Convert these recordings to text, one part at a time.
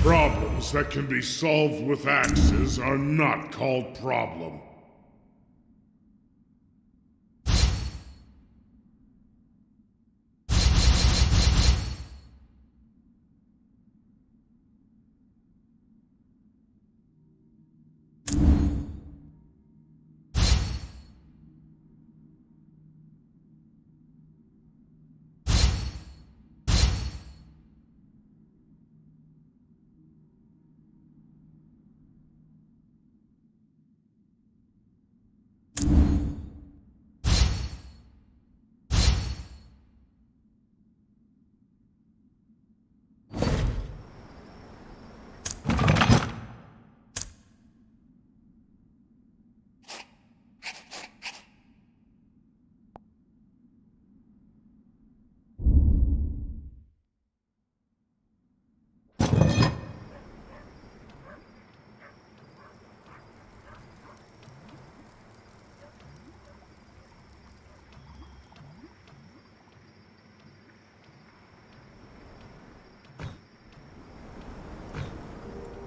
Problems that can be solved with axes are not called problem.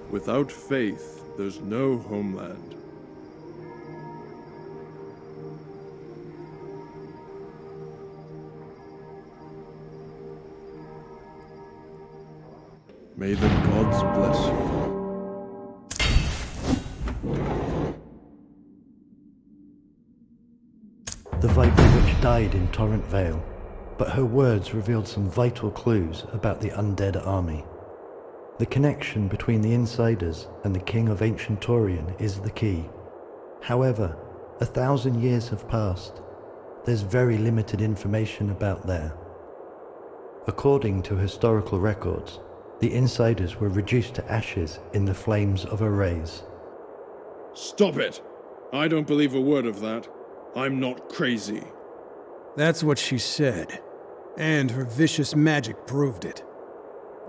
Without faith, there's no homeland. May the gods bless you. The Viper Witch died in Torrent Vale, but her words revealed some vital clues about the undead army. The connection between the Insiders and the King of Ancient Taurian is the key. However, 1,000 years have passed. There's very limited information about there. According to historical records, the Insiders were reduced to ashes in the flames of a raise. Stop it! I don't believe a word of that. I'm not crazy. That's what she said. And her vicious magic proved it.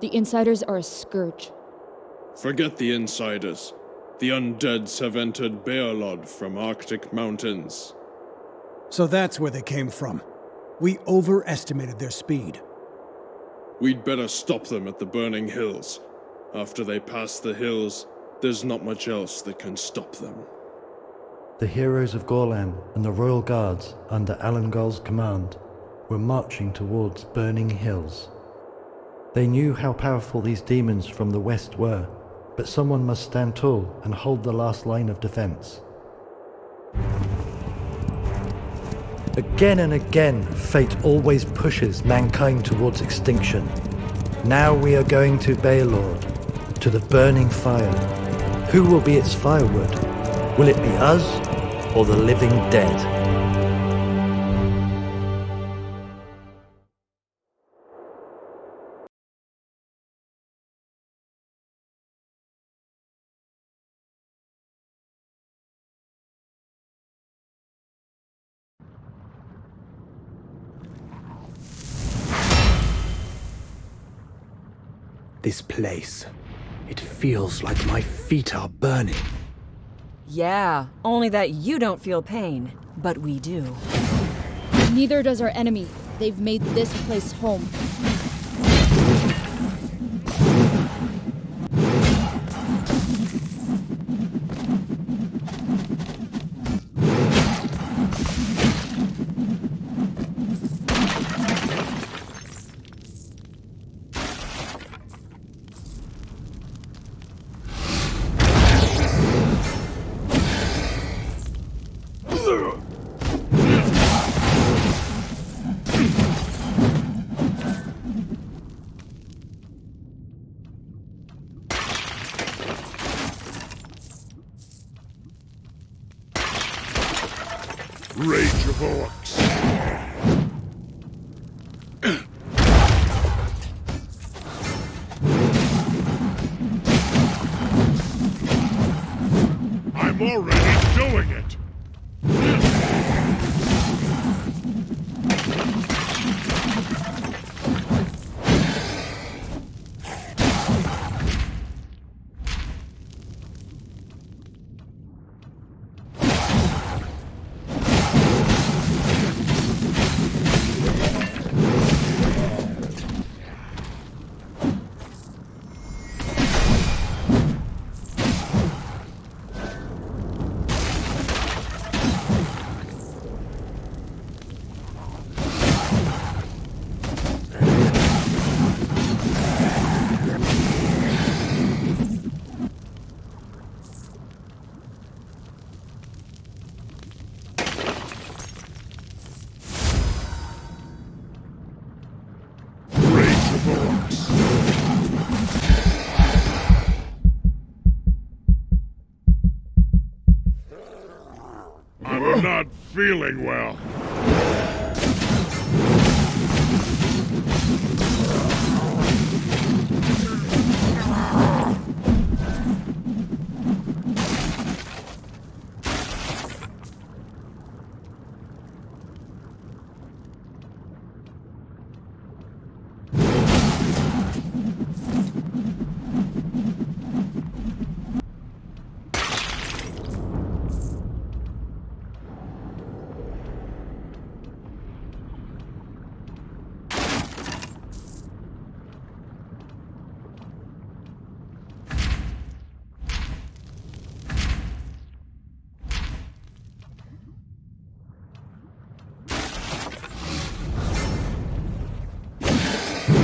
The Insiders are a scourge. Forget the Insiders. The undeads have entered Beolod from Arctic mountains. So that's where they came from. We overestimated their speed. We'd better stop them at the burning hills. After they pass the hills, there's not much else that can stop them. The heroes of Gorlan and the Royal Guards, under Alangol's command, were marching towards Burning Hills. They knew how powerful these demons from the west were, but someone must stand tall and hold the last line of defense. Again and again, fate always pushes mankind towards extinction. Now we are going to Beolod, to the burning fire. Who will be its firewood? Will it be us, or the living dead? This place, it feels like my feet are burning. Yeah, only that you don't feel pain, but we do. Neither does our enemy. They've made this place home. Rage of orcs. I'm already doing it. Vox. I'm not feeling well.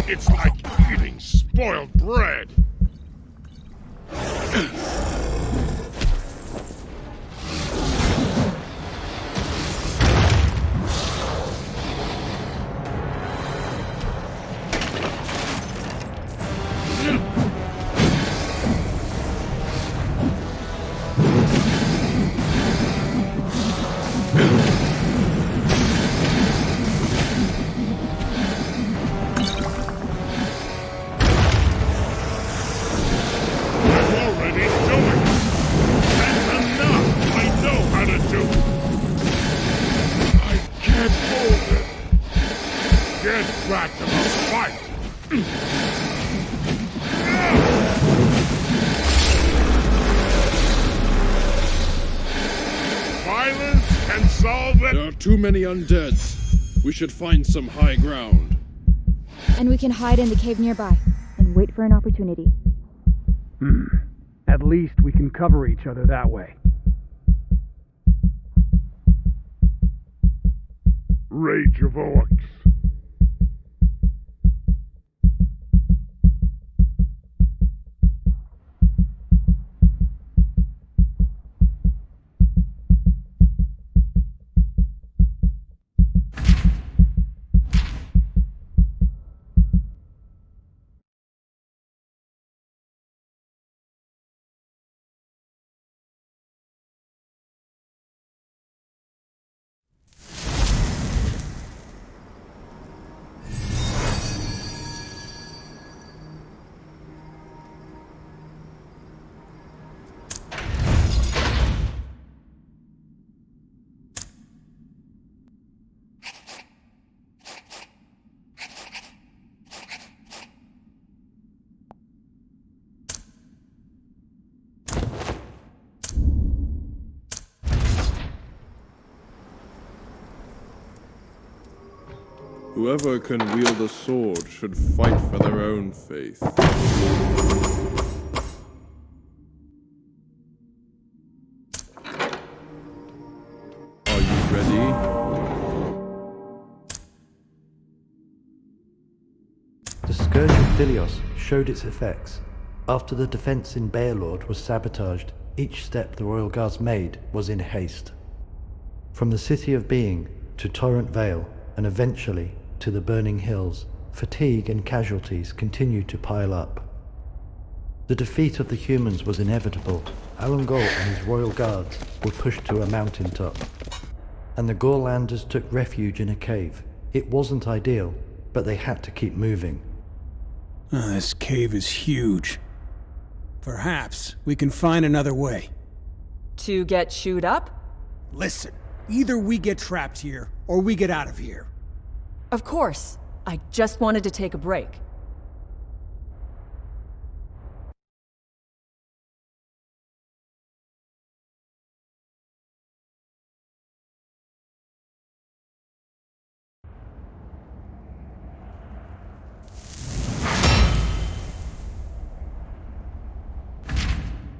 It's like eating spoiled bread. Get back to the fight! Violence can solve it! There are too many undeads. We should find some high ground. And we can hide in the cave nearby and wait for an opportunity. At least we can cover each other that way. Rage of Orcs. Whoever can wield a sword should fight for their own faith. Are you ready? The Scourge of Philios showed its effects. After the defense in Beolod was sabotaged, each step the Royal Guards made was in haste. From the City of Being to Torrent Vale, and eventually to the Burning Hills, fatigue and casualties continued to pile up. The defeat of the humans was inevitable. Alungol and his royal guards were pushed to a mountaintop, and the Gorlanders took refuge in a cave. It wasn't ideal, but they had to keep moving. This cave is huge. Perhaps we can find another way. To get chewed up? Listen, either we get trapped here, or we get out of here. Of course. I just wanted to take a break.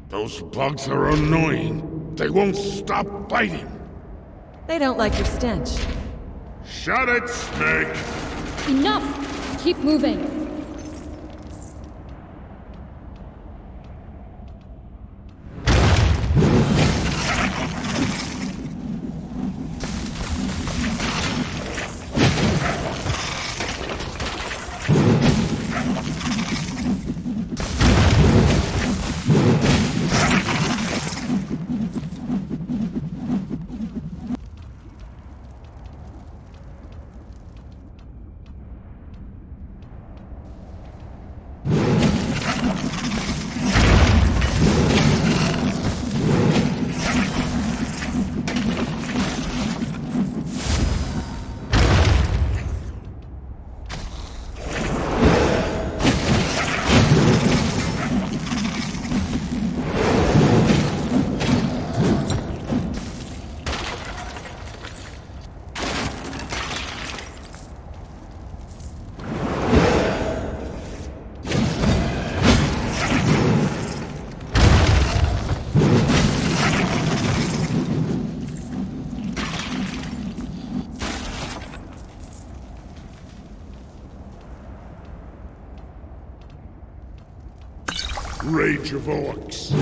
Those bugs are annoying. They won't stop biting. They don't like your stench. Shut it, Snake! Enough! Keep moving. Rage of orcs.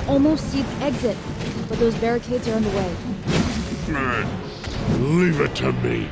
Almost see the exit, but those barricades are in the way. Leave it to me.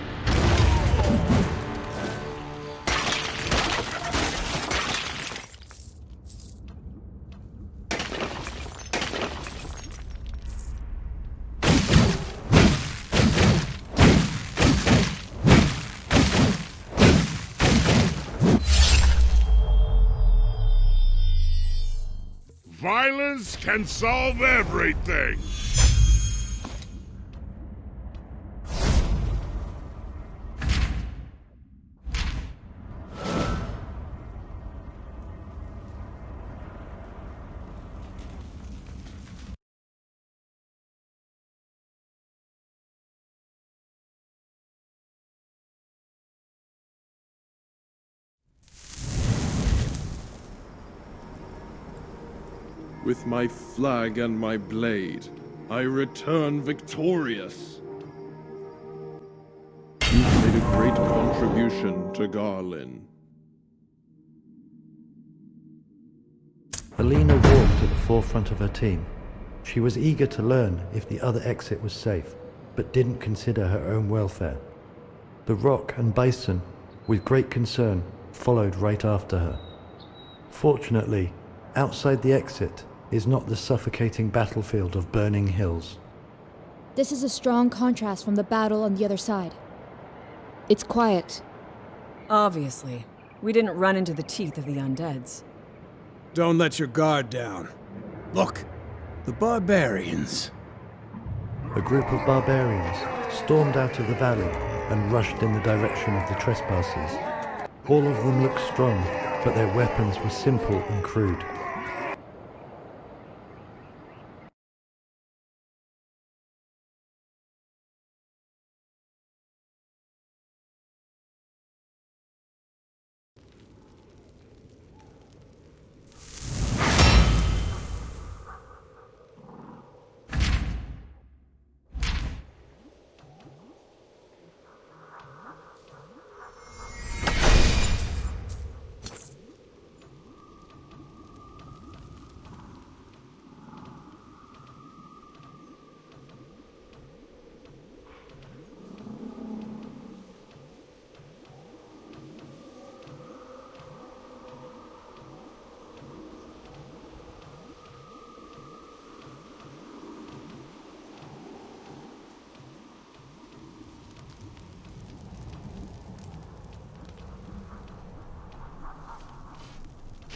Violence can solve everything! With my flag and my blade, I return victorious. You've made a great contribution to Garlin. Alina walked at the forefront of her team. She was eager to learn if the other exit was safe, but didn't consider her own welfare. The Rock and Bison, with great concern, followed right after her. Fortunately, outside the exit is not the suffocating battlefield of burning hills. This is a strong contrast from the battle on the other side. It's quiet. Obviously. We didn't run into the teeth of the undeads. Don't let your guard down. Look, the barbarians. A group of barbarians stormed out of the valley and rushed in the direction of the trespassers. All of them looked strong, but their weapons were simple and crude.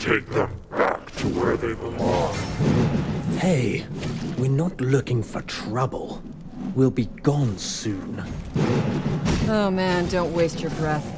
Take them back to where they belong. Hey, we're not looking for trouble. We'll be gone soon. Oh man, don't waste your breath.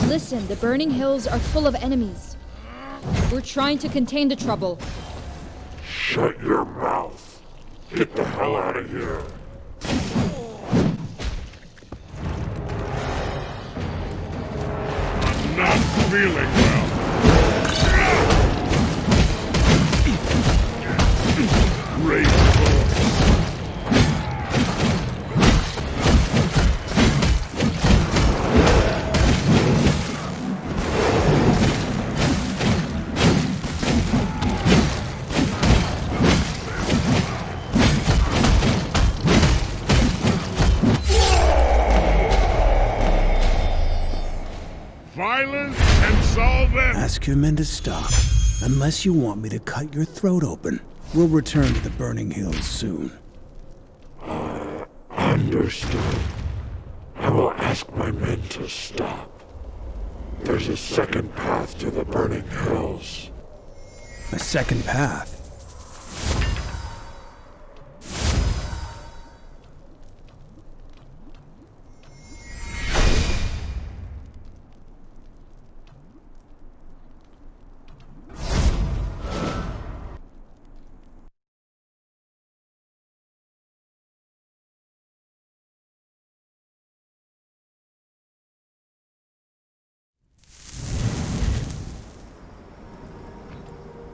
Listen, the burning hills are full of enemies. We're trying to contain the trouble. Shut your mouth. Get the hell out of here. I'm not feeling well. Raziel. Violence can solve it. Ask your men to stop. Unless you want me to cut your throat open. We'll return to the Burning Hills soon. Understood. I will ask my men to stop. There's a second path to the Burning Hills. A second path.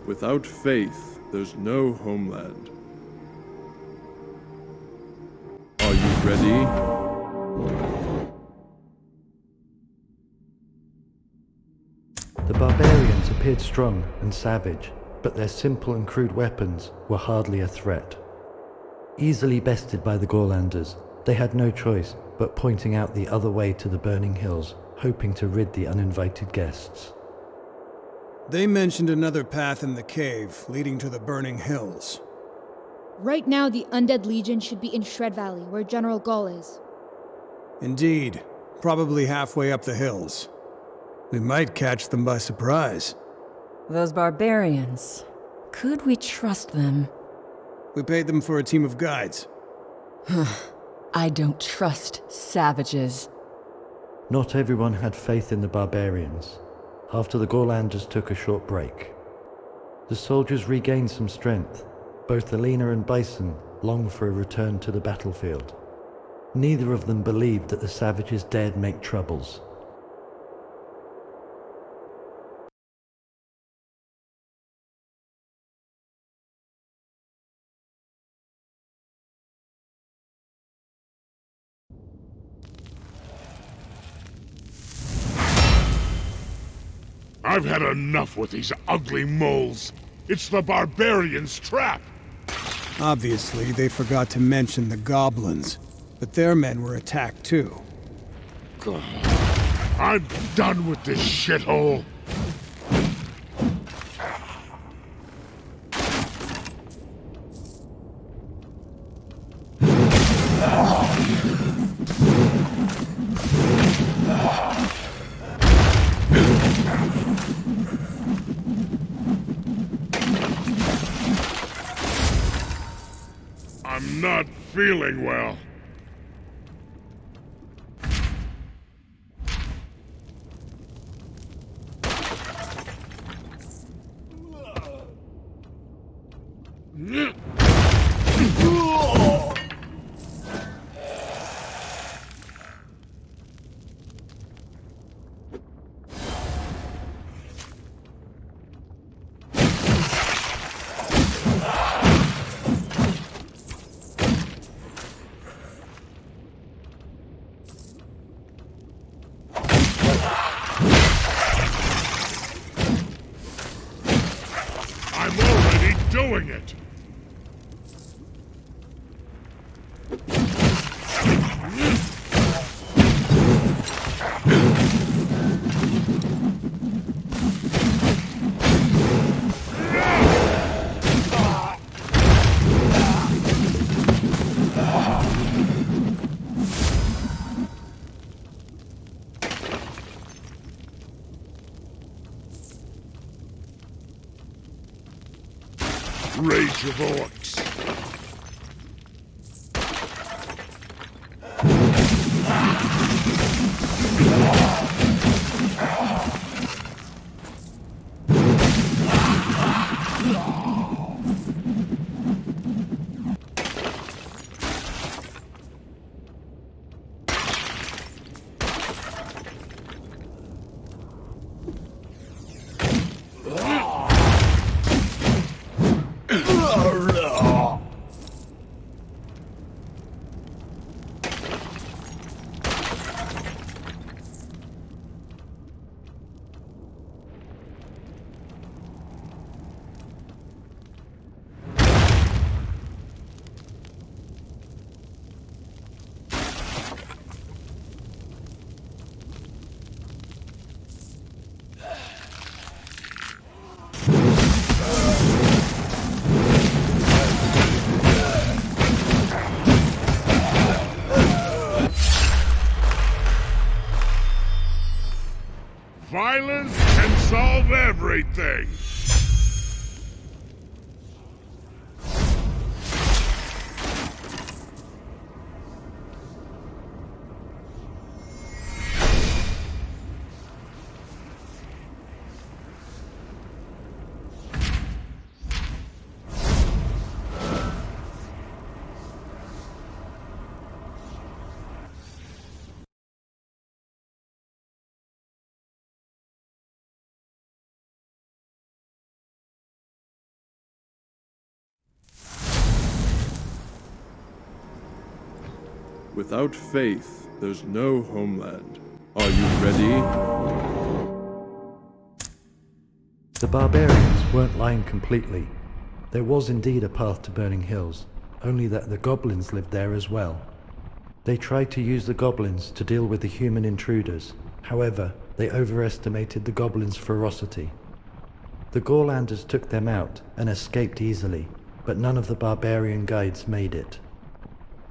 Without faith, there's no homeland. Are you ready? The barbarians appeared strong and savage, but their simple and crude weapons were hardly a threat. Easily bested by the Gorlanders, they had no choice but pointing out the other way to the burning hills, hoping to rid the uninvited guests. They mentioned another path in the cave, leading to the Burning Hills. Right now, the Undead Legion should be in Shred Valley, where General Gull is. Indeed. Probably halfway up the hills. We might catch them by surprise. Those barbarians. Could we trust them? We paid them for a team of guides. I don't trust savages. Not everyone had faith in the barbarians. After the Gorlanders took a short break, the soldiers regained some strength. Both Alina and Bison longed for a return to the battlefield. Neither of them believed that the savages dared make troubles. I've had enough with these ugly moles. It's the barbarians' trap. Obviously, they forgot to mention the goblins, but their men were attacked too. I'm done with this shithole. not feeling well. I'm already doing it! Rage of orcs. Violence can solve everything! Without faith, there's no homeland. Are you ready? The barbarians weren't lying completely. There was indeed a path to Burning Hills, only that the goblins lived there as well. They tried to use the goblins to deal with the human intruders. However, they overestimated the goblins' ferocity. The Gorlanders took them out and escaped easily, but none of the barbarian guides made it.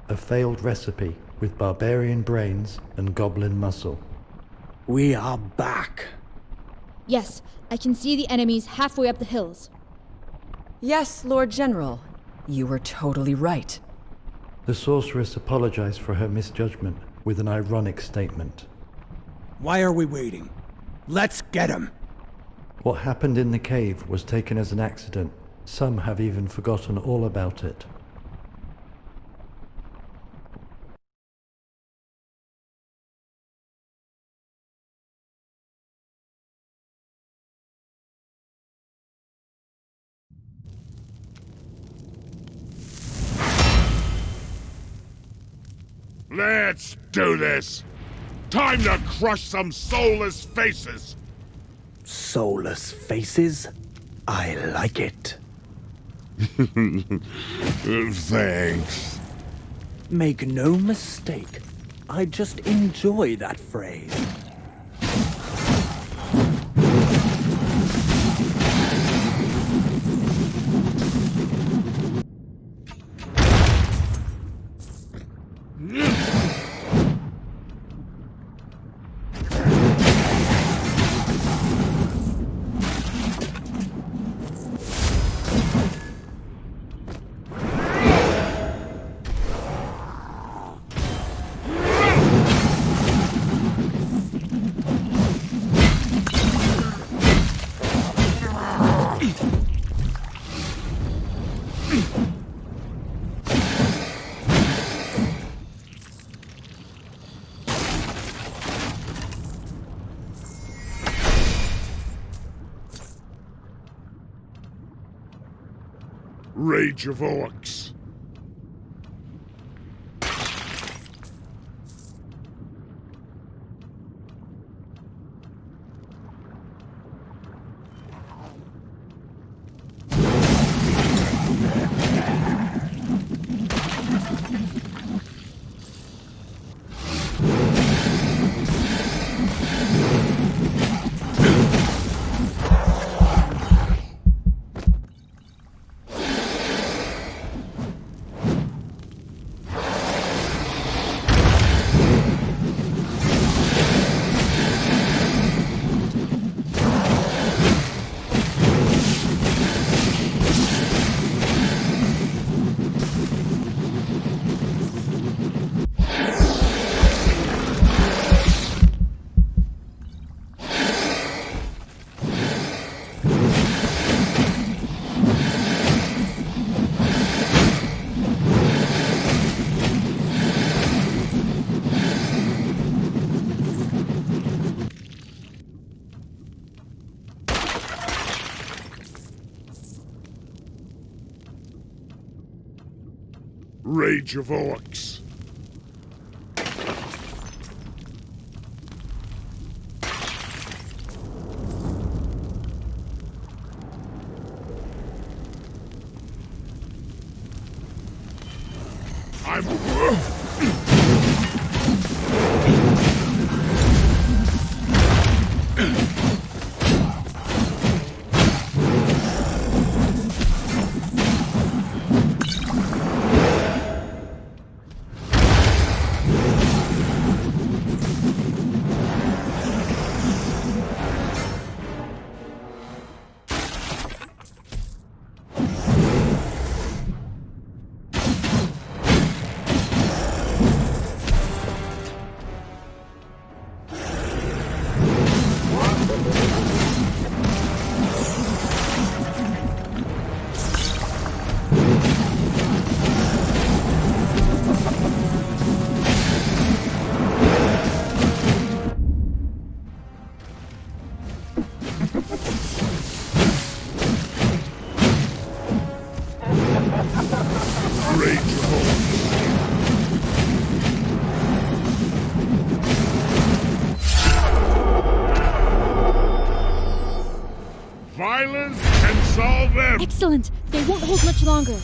A failed recipe with barbarian brains and goblin muscle. We are back. Yes, I can see the enemies halfway up the hills. Yes, Lord General. You were totally right. The sorceress apologized for her misjudgment with an ironic statement. Why are we waiting? Let's get him! What happened in the cave was taken as an accident. Some have even forgotten all about it. Let's do this! Time to crush some soulless faces! Soulless faces? I like it. Thanks. Make no mistake, I just enjoy that phrase. Rage of orcs. Rage of orcs. Violence can solve everything. Excellent! They won't hold much longer.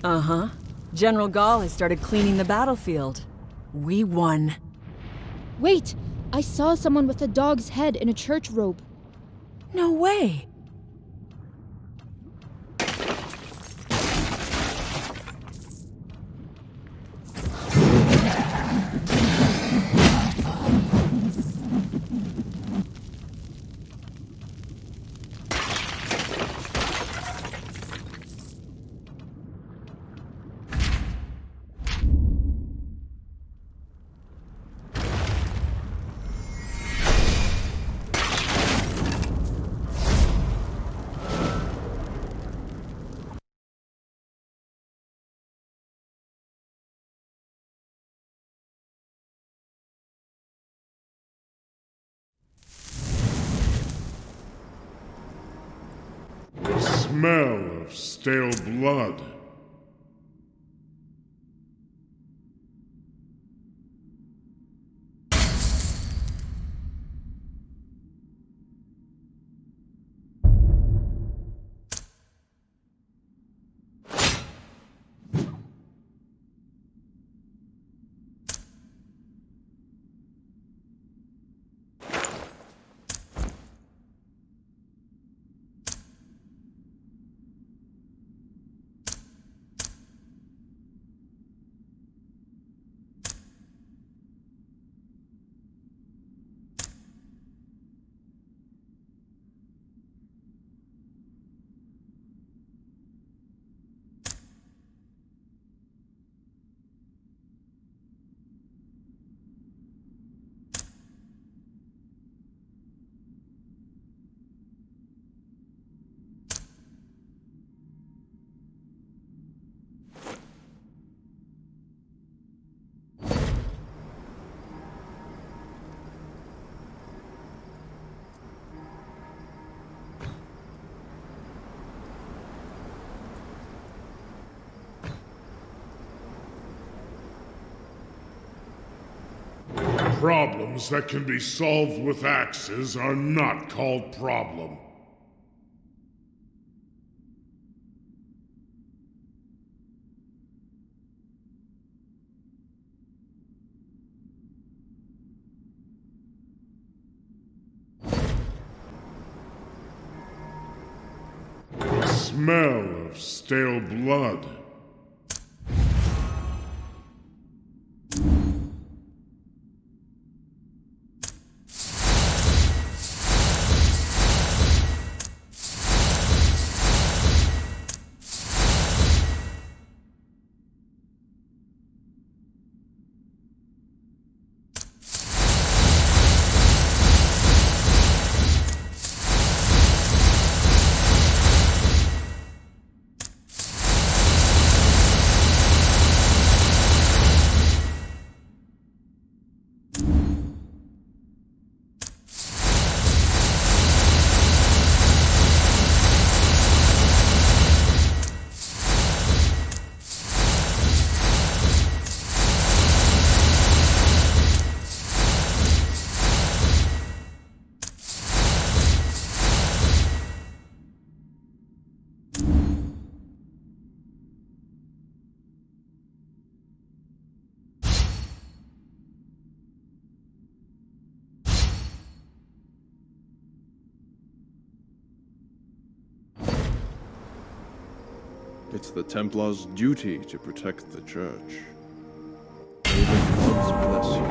Uh-huh. General Gall has started cleaning the battlefield. We won. Wait! I saw someone with a dog's head in a church robe. No way! The smell of stale blood. Problems that can be solved with axes are not called problem. Smell of stale blood. It's the Templars' duty to protect the church. May the gods bless you.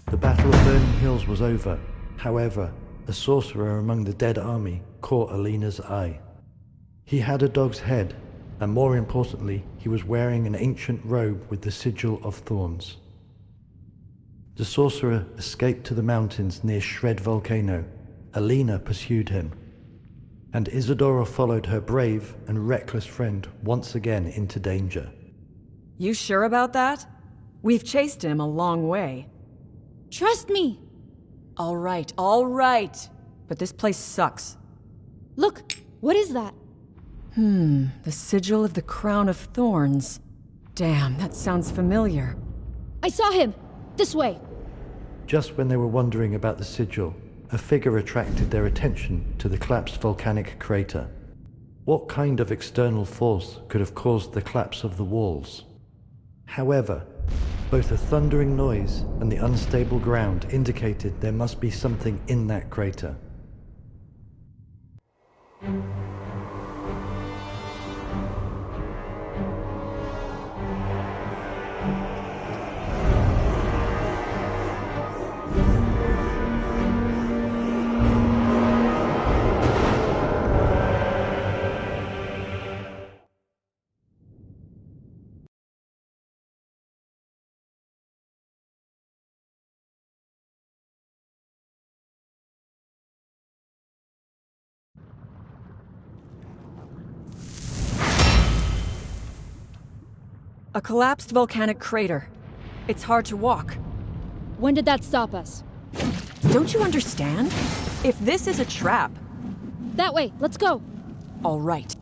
The Battle of Burning Hills was over. However, a sorcerer among the dead army caught Alina's eye. He had a dog's head, and more importantly, he was wearing an ancient robe with the sigil of thorns. The sorcerer escaped to the mountains near Shred Volcano. Alina pursued him, and Isadora followed her brave and reckless friend once again into danger. You sure about that? We've chased him a long way. Trust me! All right. But this place sucks. Look, what is that? The sigil of the Crown of Thorns. Damn, that sounds familiar. I saw him! This way! Just when they were wondering about the sigil, a figure attracted their attention to the collapsed volcanic crater. What kind of external force could have caused the collapse of the walls? However, both a thundering noise and the unstable ground indicated there must be something in that crater. A collapsed volcanic crater. It's hard to walk. When did that stop us? Don't you understand? If this is a trap... That way, let's go! All right.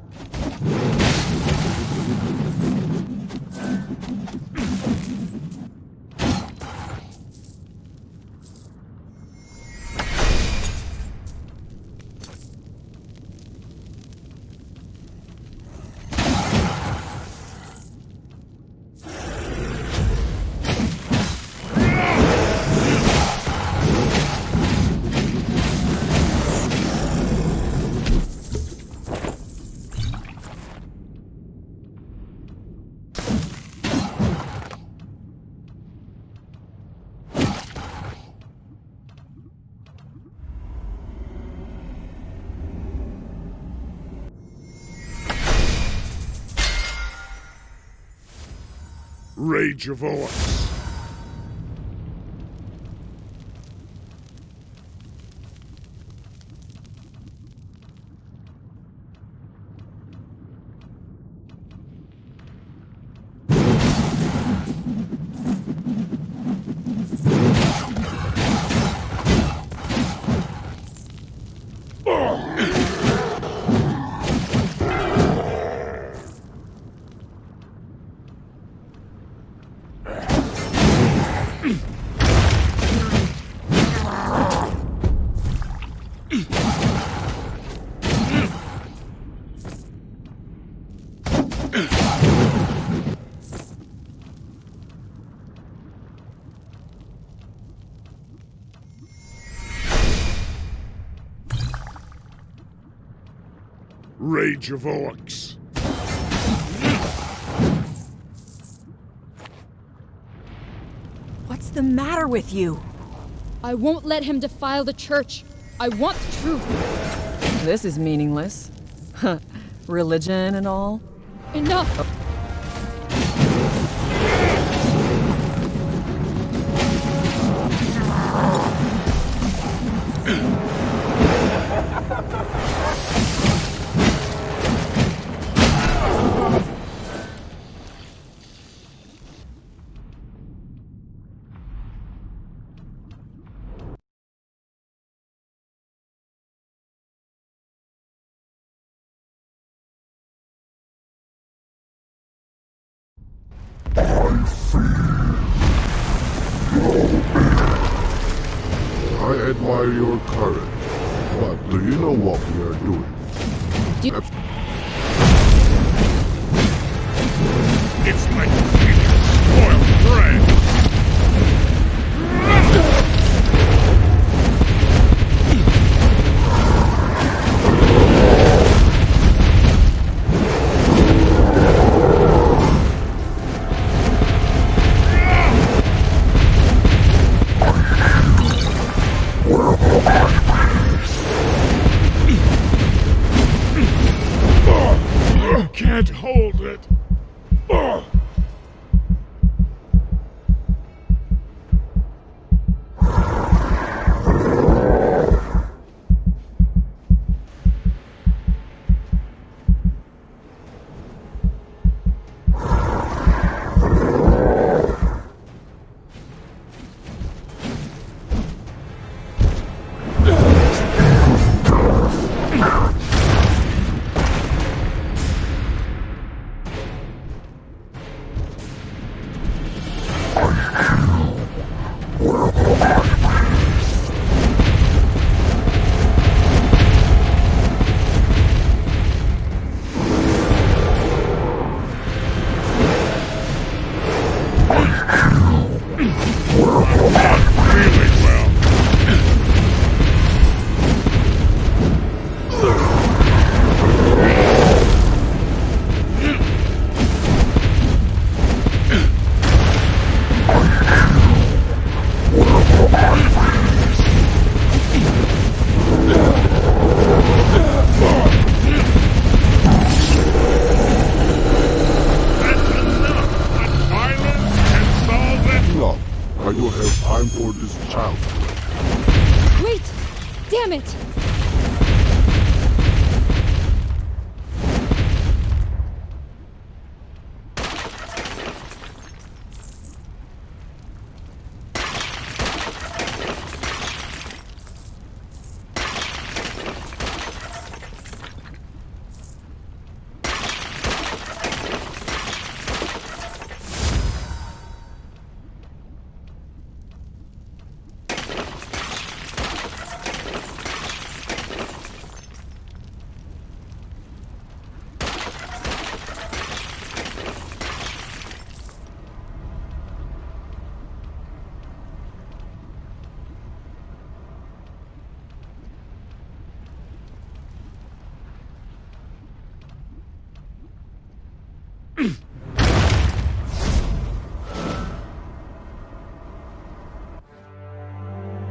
Rage of Oaths. Rage of orcs. What's the matter with you? I won't let him defile the church. I want the truth. This is meaningless. Religion and all? Enough! I admire your courage, but do you know what we are doing? It's like eating spoiled bread! Can't hold it. I don't have time for this child. Wait! Damn it!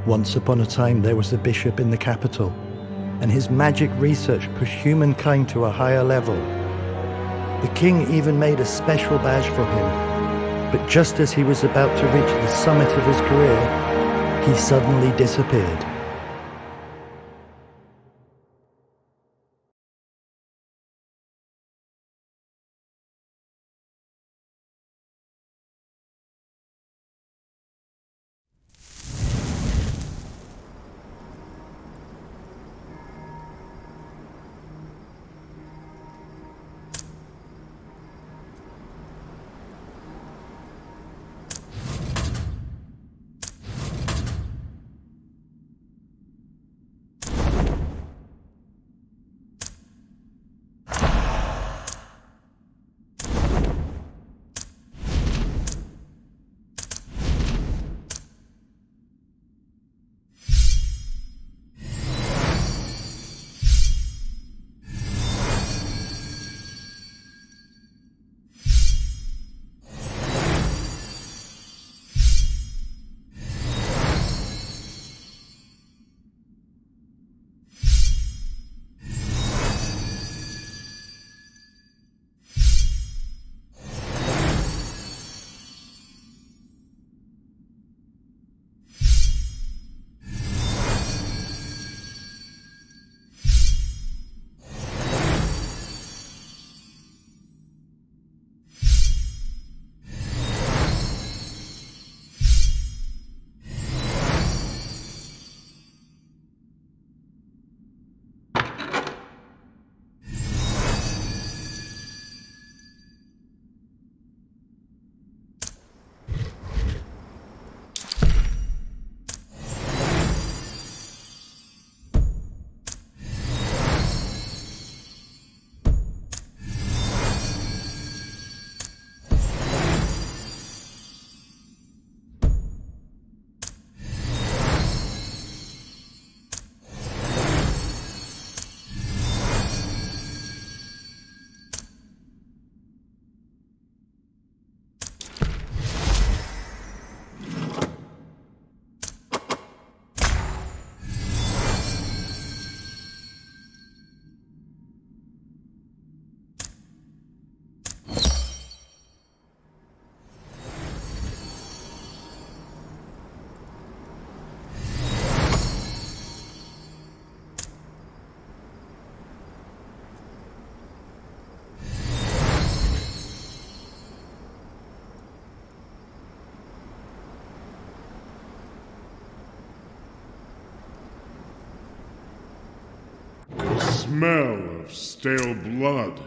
Once upon a time there was a bishop in the capital, and his magic research pushed humankind to a higher level. The king even made a special badge for him, but just as he was about to reach the summit of his career, he suddenly disappeared. smell of stale blood.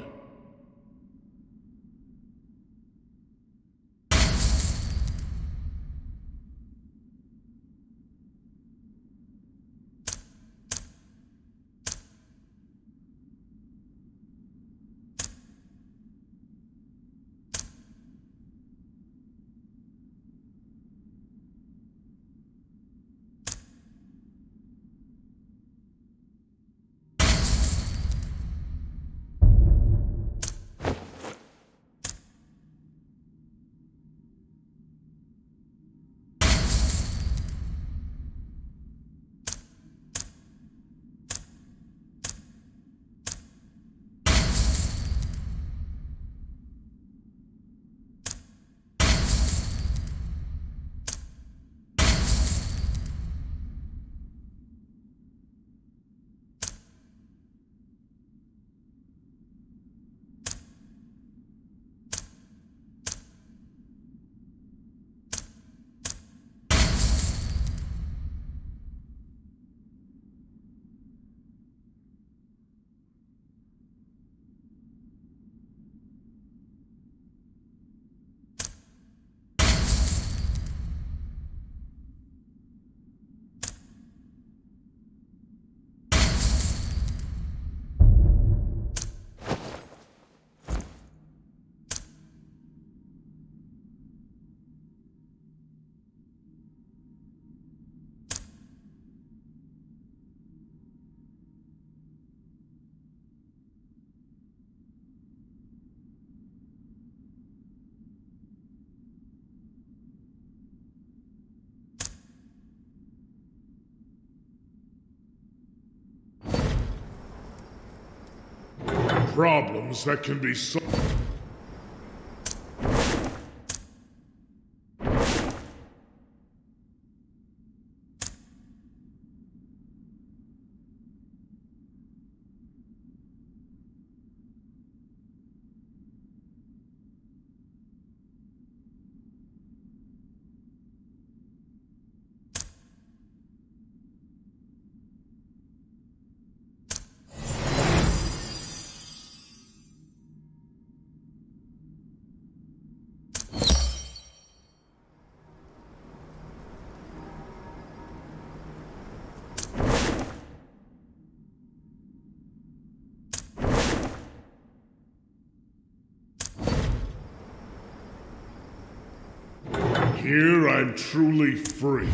Problems that can be solved. Here I'm truly free.